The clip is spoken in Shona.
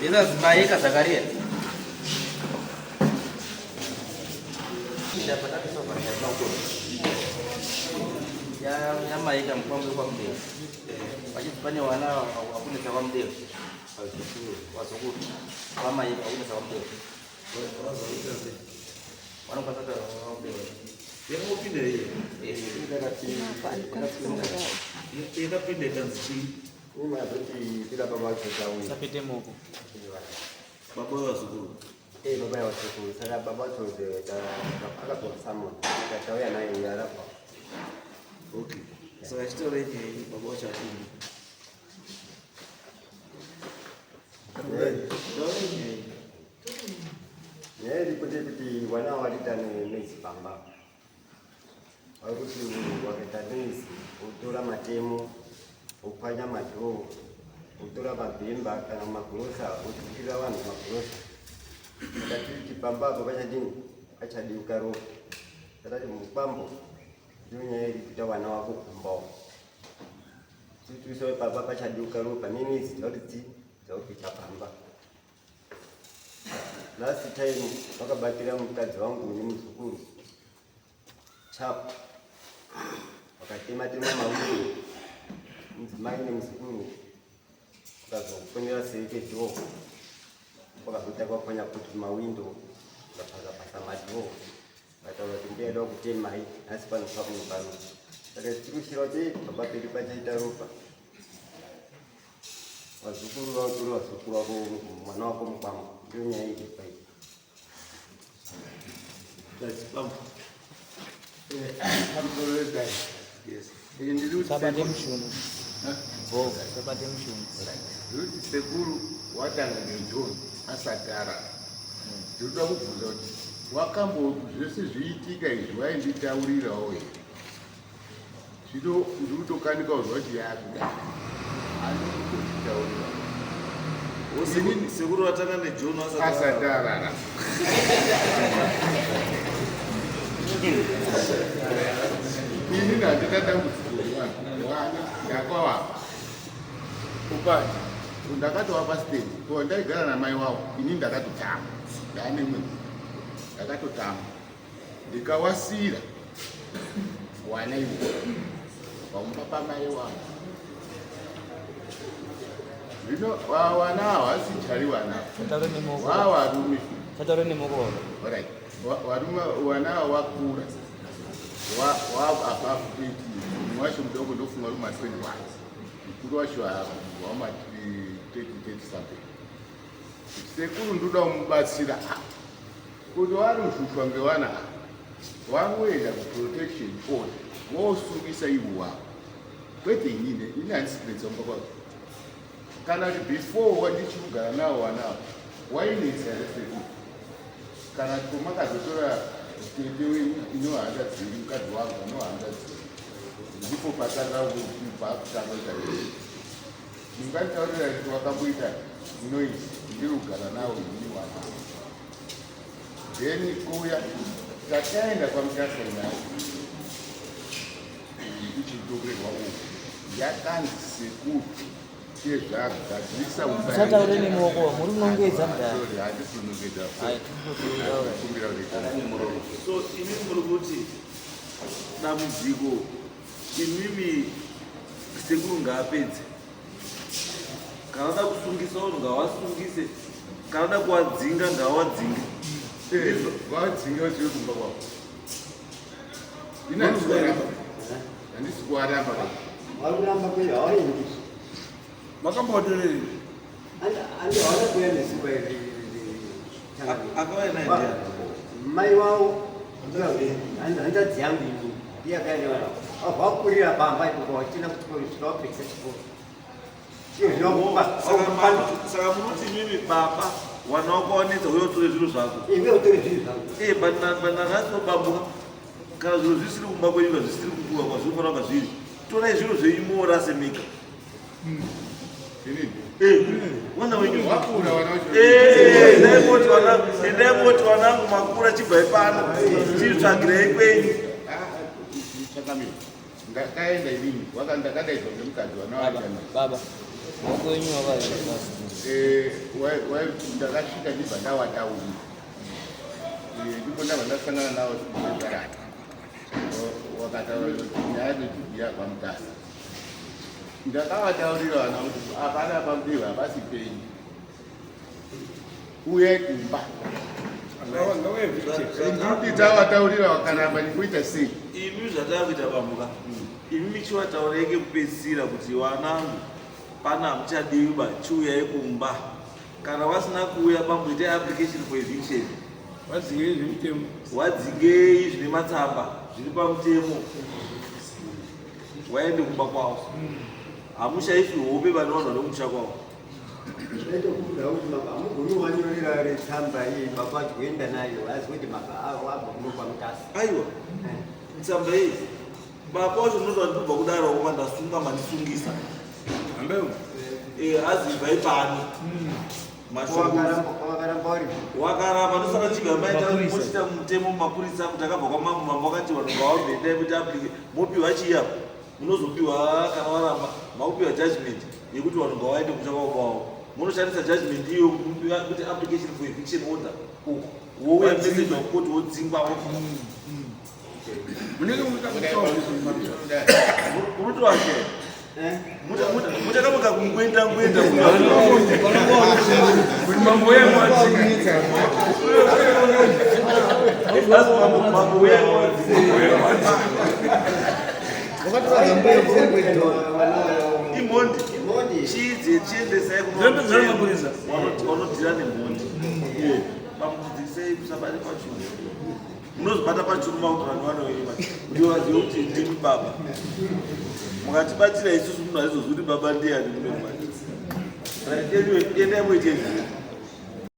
Ila zimaika Zakaria. Dapat apa sobat ya Kwako. Ya maika mpango kwa mdeo. Wajifanya wana hakuna sawa mdeo. Wasukuru. Kama maika hakuna sawa mdeo. Wana kwa sasa mdeo. Ya mupinde hii. Ila pinde kanzi. Uma berarti tidak bawa tahu. Tapi demo ko. Baba wasukuru. Baba wasukuru. Saya baba tu dia agak bersama. Kita tahu yang lain ya apa. Okay. So story ni baba wasukuru. Ya, di wana wanita ni sipamba. Aku tu wanita ni utura matemu. Upanya macho, utura babimba kana makurusa, utukira wanu makurusa. Kati kipamba babacha dini, acha diukaro. Kati mpambo, dunia ipita wana wako kumbao. Tuso baba bacha diukaro panini sitoriti, sauti chapamba. Last time wakabatira mkazi wangu ni msukuru. Chap. Wakatema mawili. Mzimani msukuru kuzokufundira seke jo kwakakuita kwafanya kuti mawindo kapasa madho kataura kuti ndiyada kutema hai asi pano pano saka tikushira kuti baba pedu pachaita ropa vazukuru vakuru vazukuru vako mwana wako mukwama ndiyo nyaya iri pai Sabade muChiuno. Oh, sabade muChiuno. Sekuru watanga neJohn asatara. Ndoda kubvunza kuti wakambo zvese zviitika izvi wainditaurirawo here. Zvino ndiri kutokanika kuzwa kuti yakuda. Andikutaurira. Sekuru watanga neJohn asatara. Ini ndanditata wana yakwawapa upati ndakatowapa stage ko ndaigara namai wavo ini ndakatotama ndane mwezi ndakatotama ndikawasira wana ivo vamupa pamai wavo zvino wana havasi chari wana vavarume right wana wakura above 80 mwacho mudoko ndofunga uri ma21 mukuru wacho wama 30 something sekuru ndoda kumubatsira kuti vari kushushwa ngevana vangoenda kuprotection order vosungisa ivo wavo kwete ini handisikiretsa mumba kwavo kana kuti before wandichikugara navo vanavo wainetsa resekuru kana tomakazotora tete wenyu inohanda dziri mukadzi wangu anohanda dziri ndipo patanga kubva kutanga izvi ndingataurira kuti wakamboita inoizi ndiri kugara nawo ini wana then kuya tataenda kwamutasa nayo ichitokerwa uku yakanzi sekuru chezvagadzirisa usataure nemoko muri kunongedza mudhari handisi kunongedza so ini muri kuti dambudziko imimi sekuru ngaapedze kana da kusungisa vanhu ngavasungise kana da kuwadzinga ngawadzinge vadzinga zviri kumba kwavo handisi kuwaramba Waramba kwenda hawaendi. makambotereri Andiona kuenda siku ile. akauya naye Mai wao anda dziambi ndiye akaenda wana. Vakurira bamba ipo china kuti stop exception. saka munoti mimi baba wana wakaonedza uye utore zviro zvako Iwe utore zviro zvako. banakatobambuka kana zviro zvisiri kumba kwenyuka zvisiri kupuwa kwazvinofanira kunga zviri torai zviro zveimora semika mwana wenyu ndaimoti wanangu makura chibva ipano chitsvagirei kwenyu ndakaenda inini ndakadaidzwa ngemukadzi baba Wakwenyu wakazi. Ndakasvika ndibva ndawatauri. Ndipo ndabva ndasangana navo kugarata. Wakataura kuti nyaya dzekubhiya kwaMutasa. Ndakavataurira vana kuti apana pambiwa hapasi penyu. Uyai Kumba. Ndikuti tavataurira vakaramba ndikuita sei? Imi zvatakuita Bambuka. Imi chiwataureke kupedzisira kuti wanangu pana hamuchadiwa chiuyai Kumba. Kana vasina kuuya pamboitai application for eviction. Wadzingei zvine matsamba zviri pamutemo. Waende Kumba kwavo. Hamushaisi hope vanowanwa nokumusha kwavo. Aiwa, tsamba iyi baba wacho ndinoti ndobva kudaro kuva ndasunga mandisungisa azibva ipano wakaramba ndosaka chigamaita mutemo mumapurisa kuti akabva kwamambo mambo akati vanhu ngavaendai kuti aplike mopiwa chiyapo munozopiwa kana waramba makupiwa judgment yekuti vanhu ngavaende kuchakwa kwavo munoshandisa judgment iyo kuti application for eviction order uko wouya message wakoti wodzingwa uruti wake muchakamuka kungwenda mambo wenu imondi chidze chiendesai vanodhira nemhondi pamudzidzisei kusabata pachuru munozobata pachuru mauto vanhu vanoima kuti vazive kuti ndimi baba mukatibatira isusu munhu aizozvi kuti baba ndiani munobatisa endai muite izvi